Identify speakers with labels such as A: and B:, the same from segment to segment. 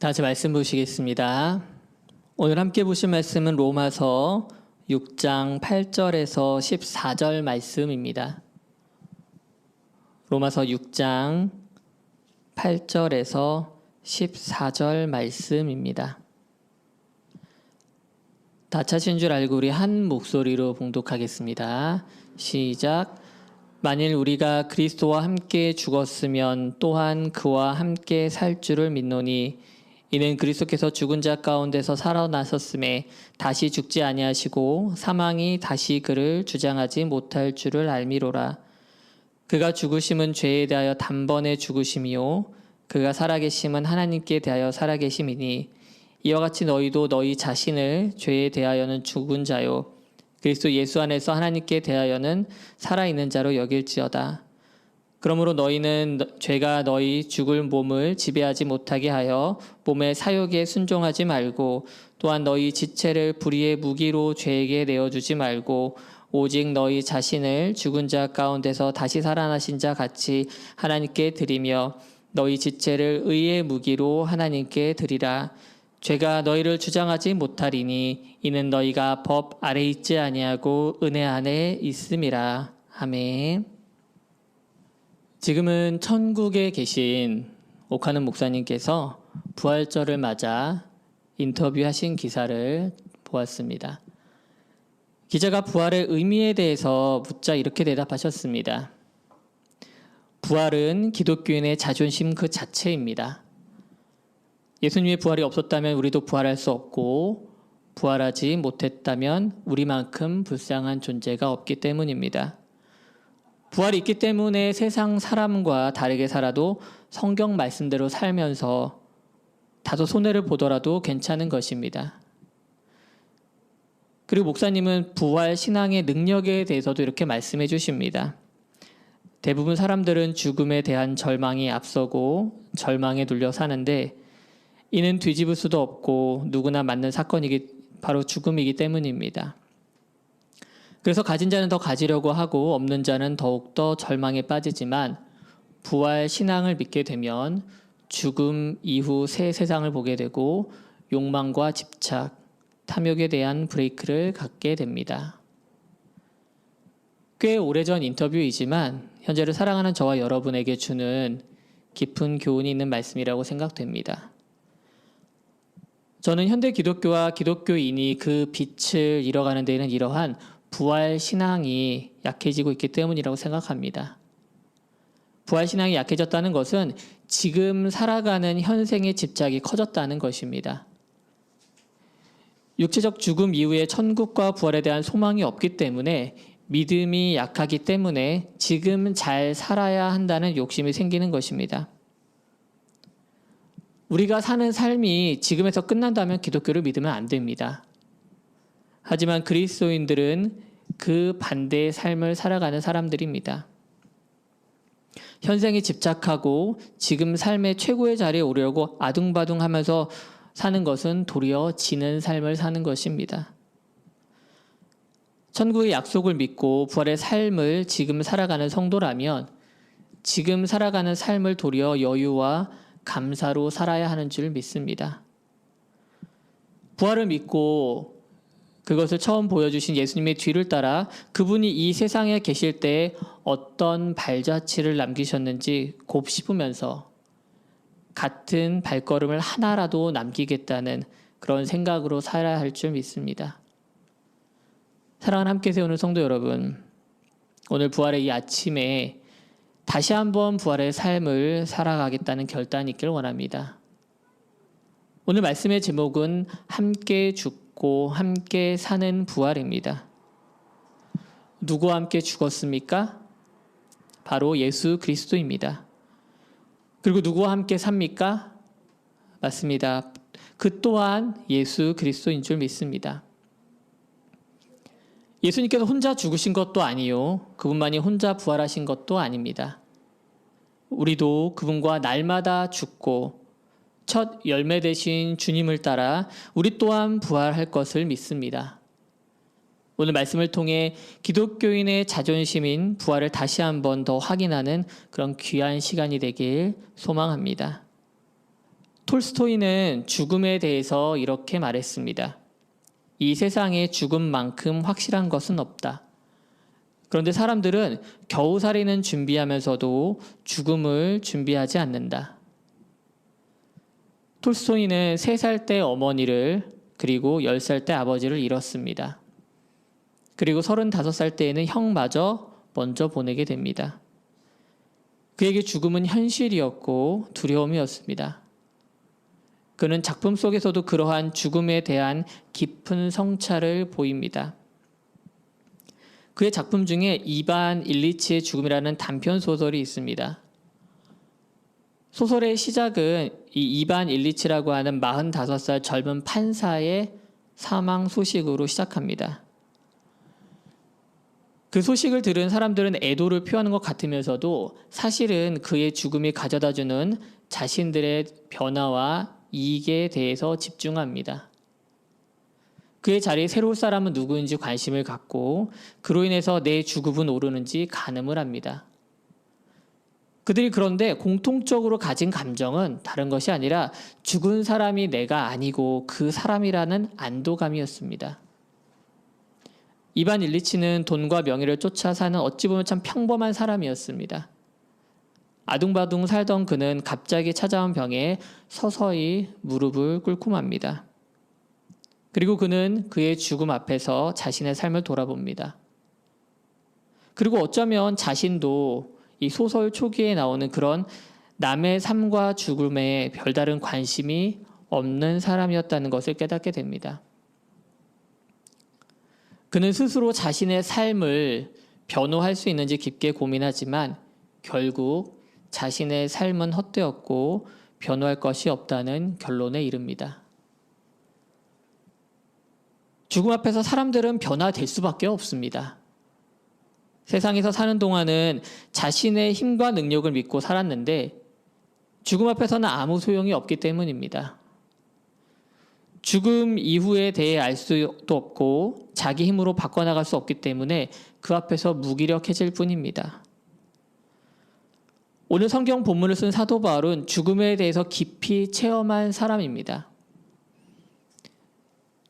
A: 다시 말씀 보시겠습니다. 오늘 함께 보실 말씀은 로마서 6장 8절에서 14절 말씀입니다. 로마서 6장 8절에서 14절 말씀입니다. 다 찾으신 줄 알고 우리 한 목소리로 봉독하겠습니다. 시작. 만일 우리가 그리스도와 함께 죽었으면 또한 그와 함께 살 줄을 믿노니 이는 그리스도께서 죽은 자 가운데서 살아나셨음에 다시 죽지 아니하시고 사망이 다시 그를 주장하지 못할 줄을 알미로라. 그가 죽으심은 죄에 대하여 단번에 죽으심이요 그가 살아계심은 하나님께 대하여 살아계심이니 이와 같이 너희도 너희 자신을 죄에 대하여는 죽은 자요 그리스도 예수 안에서 하나님께 대하여는 살아있는 자로 여길지어다. 그러므로 너희는 죄가 너희 죽을 몸을 지배하지 못하게 하여 몸의 사욕에 순종하지 말고 또한 너희 지체를 불의의 무기로 죄에게 내어주지 말고 오직 너희 자신을 죽은 자 가운데서 다시 살아나신 자 같이 하나님께 드리며 너희 지체를 의의 무기로 하나님께 드리라. 죄가 너희를 주장하지 못하리니 이는 너희가 법 아래 있지 아니하고 은혜 안에 있음이라. 아멘. 지금은 천국에 계신 오카는 목사님께서 부활절을 맞아 인터뷰하신 기사를 보았습니다. 기자가 부활의 의미에 대해서 묻자 이렇게 대답하셨습니다. 부활은 기독교인의 자존심 그 자체입니다. 예수님의 부활이 없었다면 우리도 부활할 수 없고 부활하지 못했다면 우리만큼 불쌍한 존재가 없기 때문입니다. 부활이 있기 때문에 세상 사람과 다르게 살아도 성경 말씀대로 살면서 다소 손해를 보더라도 괜찮은 것입니다. 그리고 목사님은 부활 신앙의 능력에 대해서도 이렇게 말씀해 주십니다. 대부분 사람들은 죽음에 대한 절망이 앞서고 절망에 눌려 사는데 이는 뒤집을 수도 없고 누구나 맞는 사건이기 바로 죽음이기 때문입니다. 그래서 가진 자는 더 가지려고 하고 없는 자는 더욱더 절망에 빠지지만 부활 신앙을 믿게 되면 죽음 이후 새 세상을 보게 되고 욕망과 집착, 탐욕에 대한 브레이크를 갖게 됩니다. 꽤 오래전 인터뷰이지만 현재를 사랑하는 저와 여러분에게 주는 깊은 교훈이 있는 말씀이라고 생각됩니다. 저는 현대 기독교와 기독교인이 그 빛을 잃어가는 데에는 이러한 부활 신앙이 약해지고 있기 때문이라고 생각합니다. 부활 신앙이 약해졌다는 것은 지금 살아가는 현생의 집착이 커졌다는 것입니다. 육체적 죽음 이후에 천국과 부활에 대한 소망이 없기 때문에 믿음이 약하기 때문에 지금 잘 살아야 한다는 욕심이 생기는 것입니다. 우리가 사는 삶이 지금에서 끝난다면 기독교를 믿으면 안 됩니다. 하지만 그리스도인들은 그 반대의 삶을 살아가는 사람들입니다. 현생에 집착하고 지금 삶의 최고의 자리에 오르려고 아둥바둥하면서 사는 것은 도리어 지는 삶을 사는 것입니다. 천국의 약속을 믿고 부활의 삶을 지금 살아가는 성도라면 지금 살아가는 삶을 도리어 여유와 감사로 살아야 하는 줄 믿습니다. 부활을 믿고 그것을 처음 보여주신 예수님의 뒤를 따라 그분이 이 세상에 계실 때 어떤 발자취를 남기셨는지 곱씹으면서 같은 발걸음을 하나라도 남기겠다는 그런 생각으로 살아야 할 줄 믿습니다. 사랑하는 함께 세우는 성도 여러분, 오늘 부활의 이 아침에 다시 한번 부활의 삶을 살아가겠다는 결단이 있길 원합니다. 오늘 말씀의 제목은 함께 죽고 함께 사는 부활입니다. 누구와 함께 죽었습니까? 바로 예수 그리스도입니다. 그리고 누구와 함께 삽니까? 맞습니다. 그 또한 예수 그리스도인 줄 믿습니다. 예수님께서 혼자 죽으신 것도 아니요. 그분만이 혼자 부활하신 것도 아닙니다. 우리도 그분과 날마다 죽고 첫 열매 되신 주님을 따라 우리 또한 부활할 것을 믿습니다. 오늘 말씀을 통해 기독교인의 자존심인 부활을 다시 한번 더 확인하는 그런 귀한 시간이 되길 소망합니다. 톨스토이는 죽음에 대해서 이렇게 말했습니다. 이 세상에 죽음만큼 확실한 것은 없다. 그런데 사람들은 겨우살이는 준비하면서도 죽음을 준비하지 않는다. 톨스토이는 3살 때 어머니를 그리고 10살 때 아버지를 잃었습니다. 그리고 35살 때에는 형마저 먼저 보내게 됩니다. 그에게 죽음은 현실이었고 두려움이었습니다. 그는 작품 속에서도 그러한 죽음에 대한 깊은 성찰을 보입니다. 그의 작품 중에 이반 일리치의 죽음이라는 단편 소설이 있습니다. 소설의 시작은 이 이반 일리치라고 하는 45살 젊은 판사의 사망 소식으로 시작합니다. 그 소식을 들은 사람들은 애도를 표하는 것 같으면서도 사실은 그의 죽음이 가져다주는 자신들의 변화와 이익에 대해서 집중합니다. 그의 자리에 새로운 사람은 누구인지 관심을 갖고 그로 인해서 내 주급은 오르는지 가늠을 합니다. 그들이 그런데 공통적으로 가진 감정은 다른 것이 아니라 죽은 사람이 내가 아니고 그 사람이라는 안도감이었습니다. 이반 일리치는 돈과 명예를 쫓아 사는 어찌 보면 참 평범한 사람이었습니다. 아둥바둥 살던 그는 갑자기 찾아온 병에 서서히 무릎을 꿇고 맙니다. 그리고 그는 그의 죽음 앞에서 자신의 삶을 돌아봅니다. 그리고 어쩌면 자신도 이 소설 초기에 나오는 그런 남의 삶과 죽음에 별다른 관심이 없는 사람이었다는 것을 깨닫게 됩니다. 그는 스스로 자신의 삶을 변호할 수 있는지 깊게 고민하지만 결국 자신의 삶은 헛되었고 변호할 것이 없다는 결론에 이릅니다. 죽음 앞에서 사람들은 변화될 수밖에 없습니다. 세상에서 사는 동안은 자신의 힘과 능력을 믿고 살았는데 죽음 앞에서는 아무 소용이 없기 때문입니다. 죽음 이후에 대해 알 수도 없고 자기 힘으로 바꿔나갈 수 없기 때문에 그 앞에서 무기력해질 뿐입니다. 오늘 성경 본문을 쓴 사도 바울은 죽음에 대해서 깊이 체험한 사람입니다.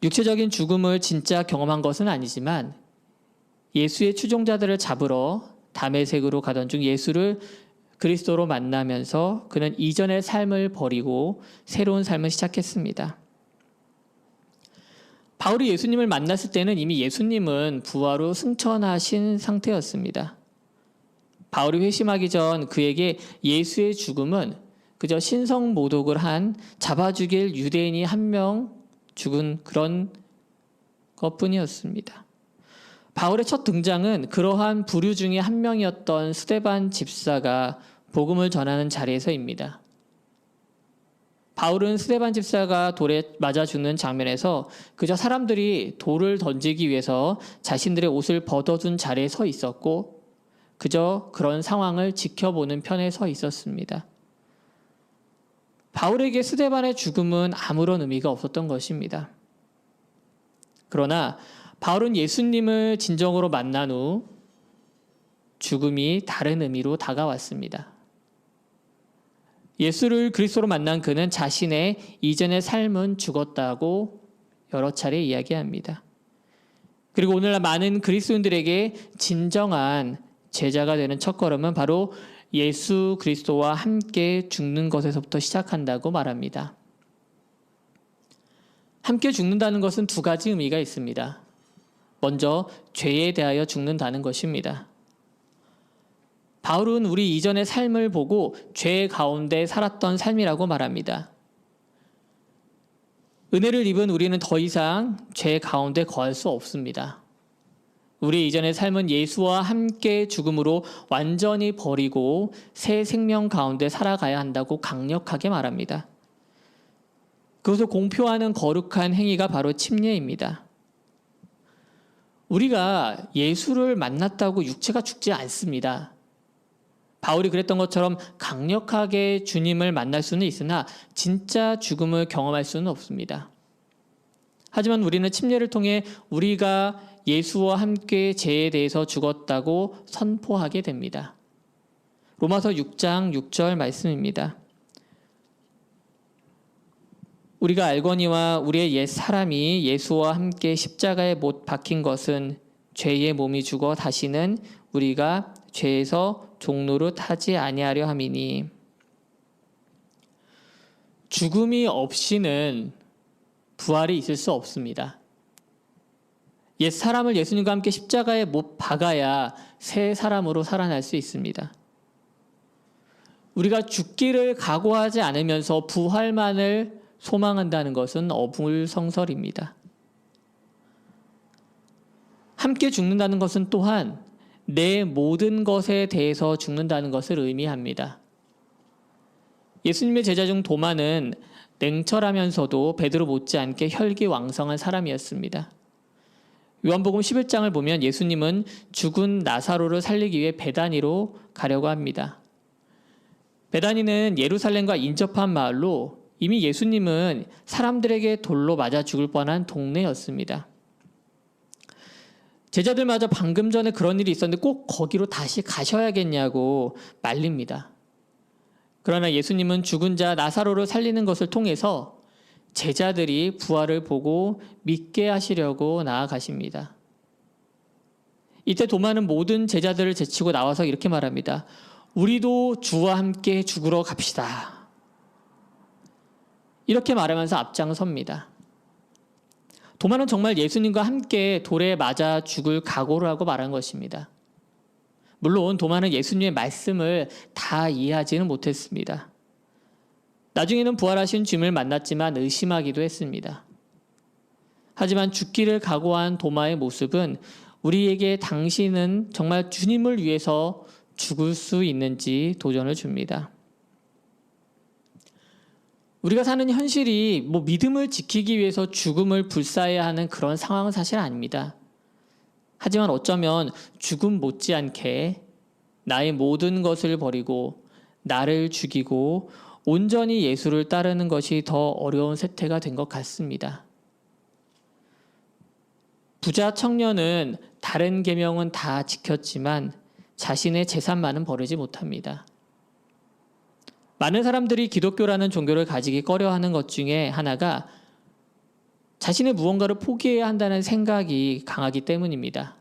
A: 육체적인 죽음을 진짜 경험한 것은 아니지만 예수의 추종자들을 잡으러 다메섹으로 가던 중 예수를 그리스도로 만나면서 그는 이전의 삶을 버리고 새로운 삶을 시작했습니다. 바울이 예수님을 만났을 때는 이미 예수님은 부활로 승천하신 상태였습니다. 바울이 회심하기 전 그에게 예수의 죽음은 그저 신성모독을 한 잡아 죽일 유대인이 한 명 죽은 그런 것뿐이었습니다. 바울의 첫 등장은 그러한 부류 중에 한 명이었던 스데반 집사가 복음을 전하는 자리에서입니다. 바울은 스데반 집사가 돌에 맞아 죽는 장면에서 그저 사람들이 돌을 던지기 위해서 자신들의 옷을 벗어둔 자리에 서 있었고 그저 그런 상황을 지켜보는 편에 서 있었습니다. 바울에게 스데반의 죽음은 아무런 의미가 없었던 것입니다. 그러나 바울은 예수님을 진정으로 만난 후 죽음이 다른 의미로 다가왔습니다. 예수를 그리스도로 만난 그는 자신의 이전의 삶은 죽었다고 여러 차례 이야기합니다. 그리고 오늘날 많은 그리스도인들에게 진정한 제자가 되는 첫걸음은 바로 예수 그리스도와 함께 죽는 것에서부터 시작한다고 말합니다. 함께 죽는다는 것은 2가지 의미가 있습니다. 먼저 죄에 대하여 죽는다는 것입니다. 바울은 우리 이전의 삶을 보고 죄 가운데 살았던 삶이라고 말합니다. 은혜를 입은 우리는 더 이상 죄 가운데 거할 수 없습니다. 우리 이전의 삶은 예수와 함께 죽음으로 완전히 버리고 새 생명 가운데 살아가야 한다고 강력하게 말합니다. 그것을 공표하는 거룩한 행위가 바로 침례입니다. 우리가 예수를 만났다고 육체가 죽지 않습니다. 바울이 그랬던 것처럼 강력하게 주님을 만날 수는 있으나 진짜 죽음을 경험할 수는 없습니다. 하지만 우리는 침례를 통해 우리가 예수와 함께 죄에 대해서 죽었다고 선포하게 됩니다. 로마서 6장 6절 말씀입니다. 우리가 알거니와 우리의 옛 사람이 예수와 함께 십자가에 못 박힌 것은 죄의 몸이 죽어 다시는 우리가 죄에서 종노릇 하지 아니하려 함이니. 죽음이 없이는 부활이 있을 수 없습니다. 옛 사람을 예수님과 함께 십자가에 못 박아야 새 사람으로 살아날 수 있습니다. 우리가 죽기를 각오하지 않으면서 부활만을 소망한다는 것은 어불성설입니다. 함께 죽는다는 것은 또한 내 모든 것에 대해서 죽는다는 것을 의미합니다. 예수님의 제자 중 도마는 냉철하면서도 베드로 못지않게 혈기왕성한 사람이었습니다. 요한복음 11장을 보면 예수님은 죽은 나사로를 살리기 위해 베다니로 가려고 합니다. 베다니는 예루살렘과 인접한 마을로 이미 예수님은 사람들에게 돌로 맞아 죽을 뻔한 동네였습니다. 제자들마저 방금 전에 그런 일이 있었는데 꼭 거기로 다시 가셔야겠냐고 말립니다. 그러나 예수님은 죽은 자 나사로를 살리는 것을 통해서 제자들이 부활을 보고 믿게 하시려고 나아가십니다. 이때 도마는 모든 제자들을 제치고 나와서 이렇게 말합니다. 우리도 주와 함께 죽으러 갑시다. 이렇게 말하면서 앞장섭니다. 도마는 정말 예수님과 함께 돌에 맞아 죽을 각오를 하고 말한 것입니다. 물론 도마는 예수님의 말씀을 다 이해하지는 못했습니다. 나중에는 부활하신 주님을 만났지만 의심하기도 했습니다. 하지만 죽기를 각오한 도마의 모습은 우리에게 당신은 정말 주님을 위해서 죽을 수 있는지 도전을 줍니다. 우리가 사는 현실이 믿음을 지키기 위해서 죽음을 불사해야 하는 그런 상황은 사실 아닙니다. 하지만 어쩌면 죽음 못지않게 나의 모든 것을 버리고 나를 죽이고 온전히 예수를 따르는 것이 더 어려운 세태가 된 것 같습니다. 부자 청년은 다른 계명은 다 지켰지만 자신의 재산만은 버리지 못합니다. 많은 사람들이 기독교라는 종교를 가지기 꺼려하는 것 중에 하나가 자신의 무언가를 포기해야 한다는 생각이 강하기 때문입니다.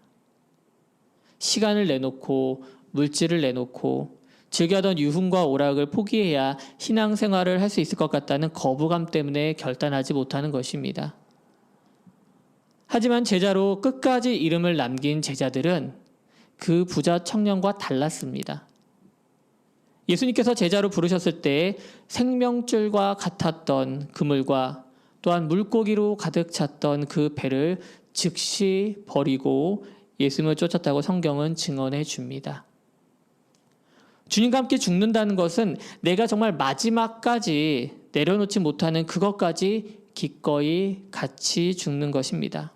A: 시간을 내놓고 물질을 내놓고 즐겨하던 유흥과 오락을 포기해야 신앙생활을 할 수 있을 것 같다는 거부감 때문에 결단하지 못하는 것입니다. 하지만 제자로 끝까지 이름을 남긴 제자들은 그 부자 청년과 달랐습니다. 예수님께서 제자로 부르셨을 때 생명줄과 같았던 그물과 또한 물고기로 가득 찼던 그 배를 즉시 버리고 예수님을 쫓았다고 성경은 증언해 줍니다. 주님과 함께 죽는다는 것은 내가 정말 마지막까지 내려놓지 못하는 그것까지 기꺼이 같이 죽는 것입니다.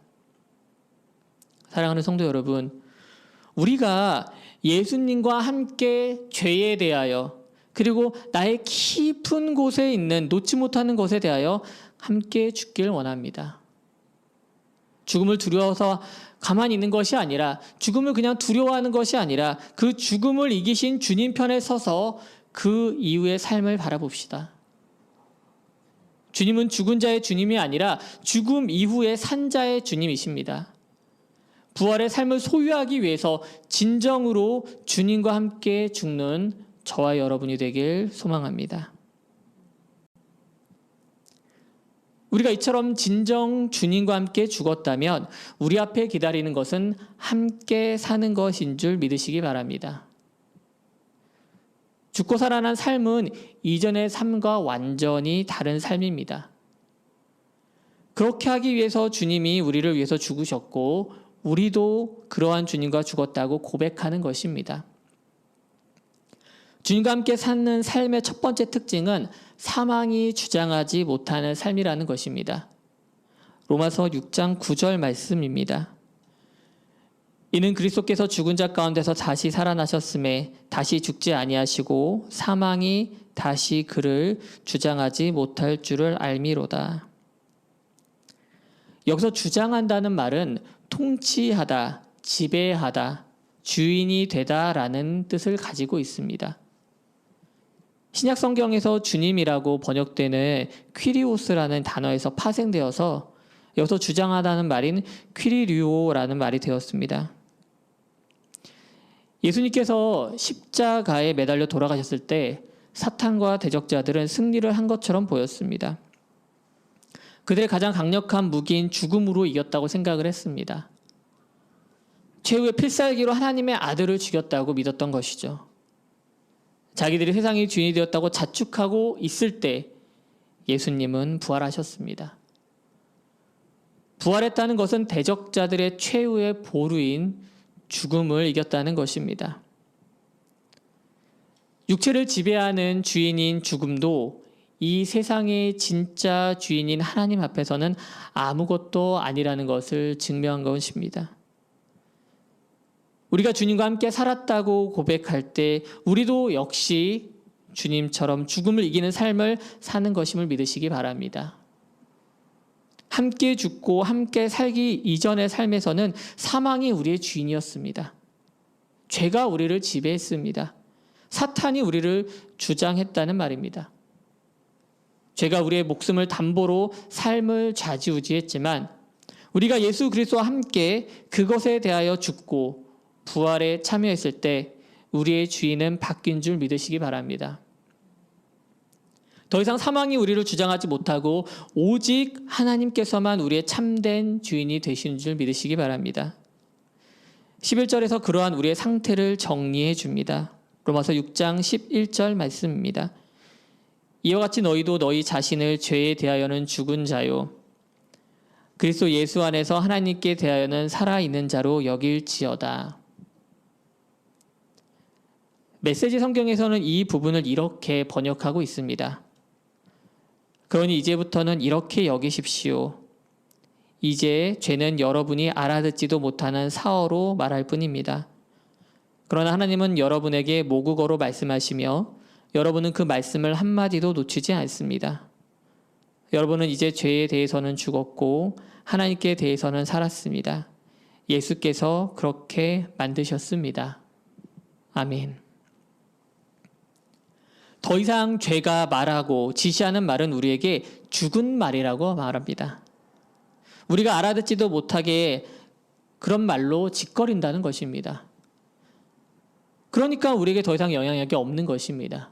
A: 사랑하는 성도 여러분, 우리가 예수님과 함께 죄에 대하여 그리고 나의 깊은 곳에 있는 놓지 못하는 것에 대하여 함께 죽길 원합니다. 죽음을 두려워서 가만히 있는 것이 아니라 죽음을 그냥 두려워하는 것이 아니라 그 죽음을 이기신 주님 편에 서서 그 이후의 삶을 바라봅시다. 주님은 죽은 자의 주님이 아니라 죽음 이후의 산 자의 주님이십니다. 부활의 삶을 소유하기 위해서 진정으로 주님과 함께 죽는 저와 여러분이 되길 소망합니다. 우리가 이처럼 진정 주님과 함께 죽었다면 우리 앞에 기다리는 것은 함께 사는 것인 줄 믿으시기 바랍니다. 죽고 살아난 삶은 이전의 삶과 완전히 다른 삶입니다. 그렇게 하기 위해서 주님이 우리를 위해서 죽으셨고 우리도 그러한 주님과 죽었다고 고백하는 것입니다. 주님과 함께 사는 삶의 첫 번째 특징은 사망이 주장하지 못하는 삶이라는 것입니다. 로마서 6장 9절 말씀입니다. 이는 그리스도께서 죽은 자 가운데서 다시 살아나셨음에 다시 죽지 아니하시고 사망이 다시 그를 주장하지 못할 줄을 알미로다. 여기서 주장한다는 말은 통치하다, 지배하다, 주인이 되다라는 뜻을 가지고 있습니다. 신약 성경에서 주님이라고 번역되는 퀴리오스라는 단어에서 파생되어서 여기서 주장하다는 말인 퀴리류오라는 말이 되었습니다. 예수님께서 십자가에 매달려 돌아가셨을 때 사탄과 대적자들은 승리를 한 것처럼 보였습니다. 그들의 가장 강력한 무기인 죽음으로 이겼다고 생각을 했습니다. 최후의 필살기로 하나님의 아들을 죽였다고 믿었던 것이죠. 자기들이 세상의 주인이 되었다고 자축하고 있을 때 예수님은 부활하셨습니다. 부활했다는 것은 대적자들의 최후의 보루인 죽음을 이겼다는 것입니다. 육체를 지배하는 주인인 죽음도 이 세상의 진짜 주인인 하나님 앞에서는 아무것도 아니라는 것을 증명한 것입니다. 우리가 주님과 함께 살았다고 고백할 때 우리도 역시 주님처럼 죽음을 이기는 삶을 사는 것임을 믿으시기 바랍니다. 함께 죽고 함께 살기 이전의 삶에서는 사망이 우리의 주인이었습니다. 죄가 우리를 지배했습니다. 사탄이 우리를 주장했다는 말입니다. 죄가 우리의 목숨을 담보로 삶을 좌지우지했지만 우리가 예수 그리스도와 함께 그것에 대하여 죽고 부활에 참여했을 때 우리의 주인은 바뀐 줄 믿으시기 바랍니다. 더 이상 사망이 우리를 주장하지 못하고 오직 하나님께서만 우리의 참된 주인이 되시는 줄 믿으시기 바랍니다. 11절에서 그러한 우리의 상태를 정리해 줍니다. 로마서 6장 11절 말씀입니다. 이와 같이 너희도 너희 자신을 죄에 대하여는 죽은 자요 그리스도 예수 안에서 하나님께 대하여는 살아있는 자로 여길지어다. 메시지 성경에서는 이 부분을 이렇게 번역하고 있습니다. 그러니 이제부터는 이렇게 여기십시오. 이제 죄는 여러분이 알아듣지도 못하는 사어로 말할 뿐입니다. 그러나 하나님은 여러분에게 모국어로 말씀하시며 여러분은 그 말씀을 한마디도 놓치지 않습니다. 여러분은 이제 죄에 대해서는 죽었고 하나님께 대해서는 살았습니다. 예수께서 그렇게 만드셨습니다. 아멘. 더 이상 죄가 말하고 지시하는 말은 우리에게 죽은 말이라고 말합니다. 우리가 알아듣지도 못하게 그런 말로 짓거린다는 것입니다. 그러니까 우리에게 더 이상 영향력이 없는 것입니다.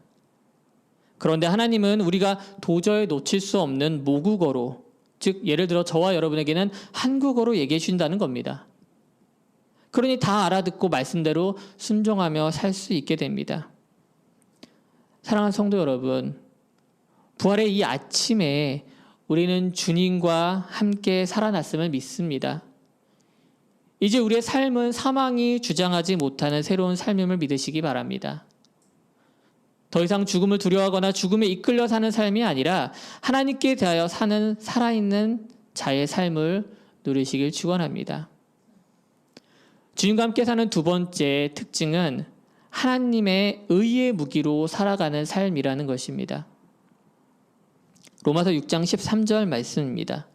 A: 그런데 하나님은 우리가 도저히 놓칠 수 없는 모국어로, 즉 예를 들어 저와 여러분에게는 한국어로 얘기해 주신다는 겁니다. 그러니 다 알아듣고 말씀대로 순종하며 살 수 있게 됩니다. 사랑하는 성도 여러분, 부활의 이 아침에 우리는 주님과 함께 살아났음을 믿습니다. 이제 우리의 삶은 사망이 주장하지 못하는 새로운 삶임을 믿으시기 바랍니다. 더 이상 죽음을 두려워하거나 죽음에 이끌려 사는 삶이 아니라 하나님께 대하여 사는 살아있는 자의 삶을 누리시길 축원합니다. 주님과 함께 사는 두 번째 특징은 하나님의 의의 무기로 살아가는 삶이라는 것입니다. 로마서 6장 13절 말씀입니다.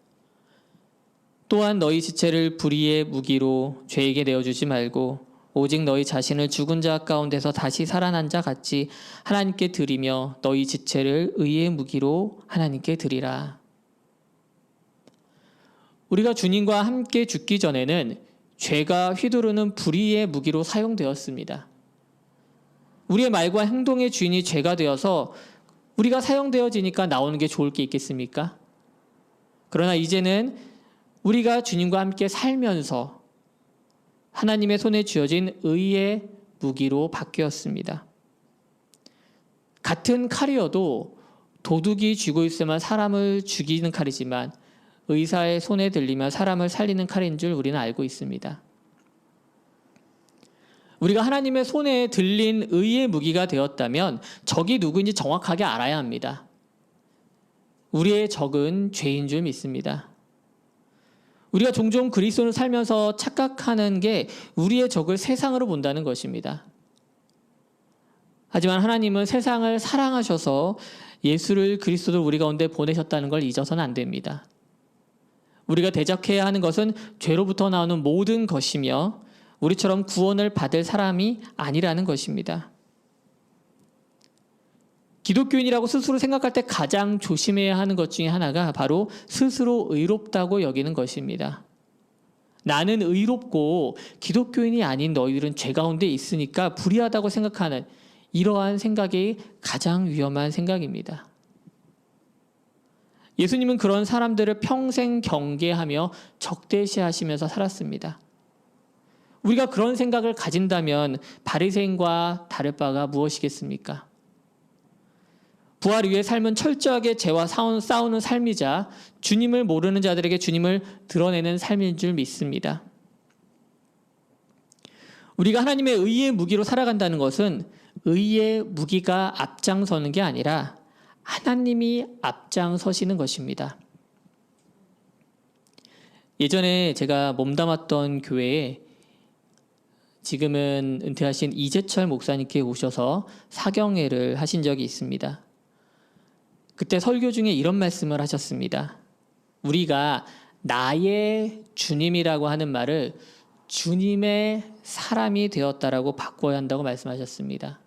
A: 또한 너희 지체를 불의의 무기로 죄에게 내어주지 말고 오직 너희 자신을 죽은 자 가운데서 다시 살아난 자 같이 하나님께 드리며 너희 지체를 의의 무기로 하나님께 드리라. 우리가 주님과 함께 죽기 전에는 죄가 휘두르는 불의의 무기로 사용되었습니다. 우리의 말과 행동의 주인이 죄가 되어서 우리가 사용되어지니까 나오는 게 좋을 게 있겠습니까? 그러나 이제는 우리가 주님과 함께 살면서 하나님의 손에 쥐어진 의의 무기로 바뀌었습니다. 같은 칼이어도 도둑이 쥐고 있으면 사람을 죽이는 칼이지만 의사의 손에 들리면 사람을 살리는 칼인 줄 우리는 알고 있습니다. 우리가 하나님의 손에 들린 의의 무기가 되었다면 적이 누구인지 정확하게 알아야 합니다. 우리의 적은 죄인 줄 믿습니다. 우리가 종종 그리스도를 살면서 착각하는 게 우리의 적을 세상으로 본다는 것입니다. 하지만 하나님은 세상을 사랑하셔서 예수를 그리스도를 우리 가운데 보내셨다는 걸 잊어서는 안 됩니다. 우리가 대적해야 하는 것은 죄로부터 나오는 모든 것이며 우리처럼 구원을 받을 사람이 아니라는 것입니다. 기독교인이라고 스스로 생각할 때 가장 조심해야 하는 것 중에 하나가 바로 스스로 의롭다고 여기는 것입니다. 나는 의롭고 기독교인이 아닌 너희들은 죄 가운데 있으니까 불의하다고 생각하는 이러한 생각이 가장 위험한 생각입니다. 예수님은 그런 사람들을 평생 경계하며 적대시하시면서 살았습니다. 우리가 그런 생각을 가진다면 바리새인과 다를 바가 무엇이겠습니까? 부활 이후의 삶은 철저하게 죄와 싸우는 삶이자 주님을 모르는 자들에게 주님을 드러내는 삶인 줄 믿습니다. 우리가 하나님의 의의 무기로 살아간다는 것은 의의 무기가 앞장서는 게 아니라 하나님이 앞장서시는 것입니다. 예전에 제가 몸담았던 교회에 지금은 은퇴하신 이재철 목사님께 오셔서 사경회를 하신 적이 있습니다. 그때 설교 중에 이런 말씀을 하셨습니다. 우리가 나의 주님이라고 하는 말을 주님의 사람이 되었다라고 바꿔야 한다고 말씀하셨습니다.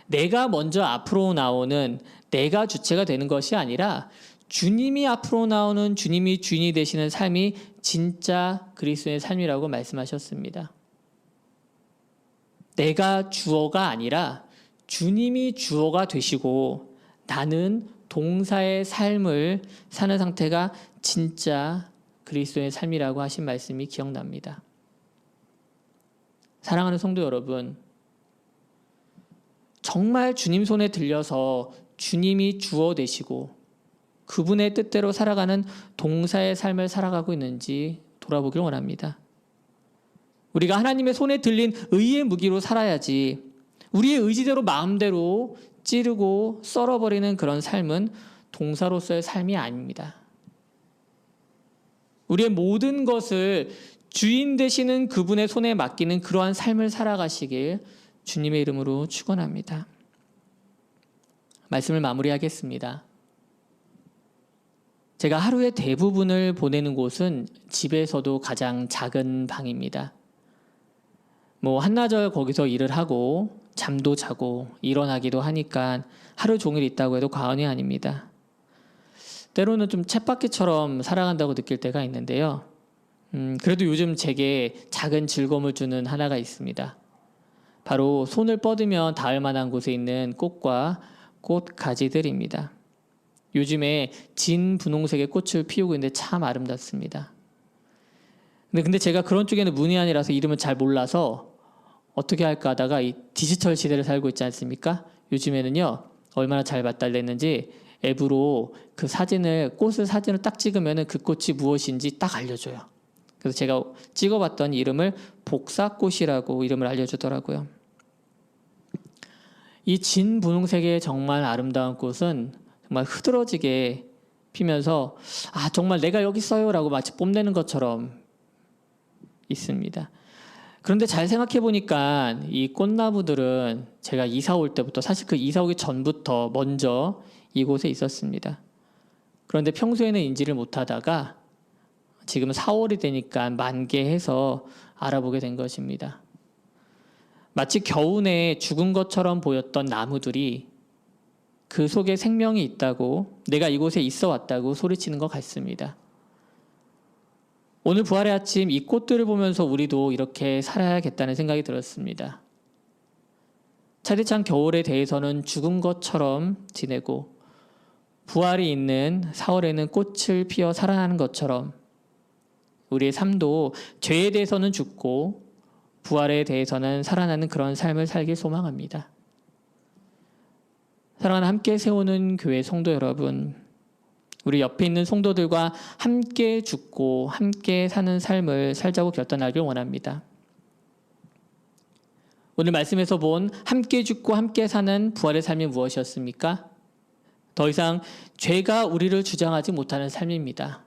A: 내가 먼저 앞으로 나오는 내가 주체가 되는 것이 아니라 주님이 앞으로 나오는 주님이 주인이 되시는 삶이 진짜 그리스도의 삶이라고 말씀하셨습니다. 내가 주어가 아니라 주님이 주어가 되시고 나는 동사의 삶을 사는 상태가 진짜 그리스도의 삶이라고 하신 말씀이 기억납니다. 사랑하는 성도 여러분, 정말 주님 손에 들려서 주님이 주어 되시고 그분의 뜻대로 살아가는 동사의 삶을 살아가고 있는지 돌아보길 원합니다. 우리가 하나님의 손에 들린 의의 무기로 살아야지 우리의 의지대로 마음대로 찌르고 썰어버리는 그런 삶은 동사로서의 삶이 아닙니다. 우리의 모든 것을 주인 되시는 그분의 손에 맡기는 그러한 삶을 살아가시길 주님의 이름으로 축원합니다. 말씀을 마무리하겠습니다. 제가 하루의 대부분을 보내는 곳은 집에서도 가장 작은 방입니다. 한나절 거기서 일을 하고 잠도 자고 일어나기도 하니까 하루 종일 있다고 해도 과언이 아닙니다. 때로는 좀 쳇바퀴처럼 살아간다고 느낄 때가 있는데요. 그래도 요즘 제게 작은 즐거움을 주는 하나가 있습니다. 바로 손을 뻗으면 닿을 만한 곳에 있는 꽃과 꽃가지들입니다. 요즘에 진 분홍색의 꽃을 피우고 있는데 참 아름답습니다. 근데 제가 그런 쪽에는 문외한이라서 이름을 잘 몰라서 어떻게 할까 하다가 이 디지털 시대를 살고 있지 않습니까? 요즘에는요, 얼마나 잘 발달됐는지 앱으로 그 꽃을 사진을 딱 찍으면 그 꽃이 무엇인지 딱 알려줘요. 그래서 제가 찍어봤더니 이름을 복사꽃이라고 이름을 알려주더라고요. 이 진 분홍색의 정말 아름다운 꽃은 정말 흐드러지게 피면서 정말 내가 여기 있어요 라고 마치 뽐내는 것처럼 있습니다. 그런데 잘 생각해 보니까 이 꽃나무들은 제가 이사 올 때부터 사실 그 이사 오기 전부터 먼저 이곳에 있었습니다. 그런데 평소에는 인지를 못하다가 지금 4월이 되니까 만개해서 알아보게 된 것입니다. 마치 겨우내 죽은 것처럼 보였던 나무들이 그 속에 생명이 있다고 내가 이곳에 있어 왔다고 소리치는 것 같습니다. 오늘 부활의 아침 이 꽃들을 보면서 우리도 이렇게 살아야겠다는 생각이 들었습니다. 차디찬 겨울에 대해서는 죽은 것처럼 지내고 부활이 있는 4월에는 꽃을 피어 살아나는 것처럼 우리의 삶도 죄에 대해서는 죽고 부활에 대해서는 살아나는 그런 삶을 살길 소망합니다. 사랑하는 함께 세우는 교회 성도 여러분, 우리 옆에 있는 성도들과 함께 죽고 함께 사는 삶을 살자고 결단하길 원합니다. 오늘 말씀에서 본 함께 죽고 함께 사는 부활의 삶이 무엇이었습니까? 더 이상 죄가 우리를 주장하지 못하는 삶입니다.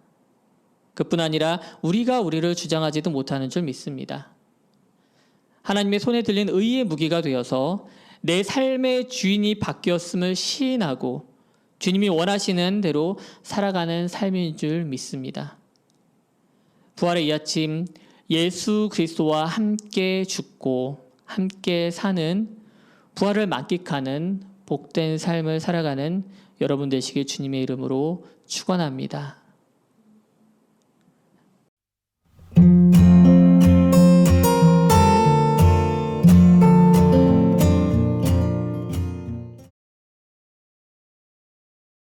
A: 그뿐 아니라 우리가 우리를 주장하지도 못하는 줄 믿습니다. 하나님의 손에 들린 의의 무기가 되어서 내 삶의 주인이 바뀌었음을 시인하고 주님이 원하시는 대로 살아가는 삶인 줄 믿습니다. 부활의 이 아침 예수 그리스도와 함께 죽고 함께 사는 부활을 만끽하는 복된 삶을 살아가는 여러분 되시길 주님의 이름으로 축원합니다.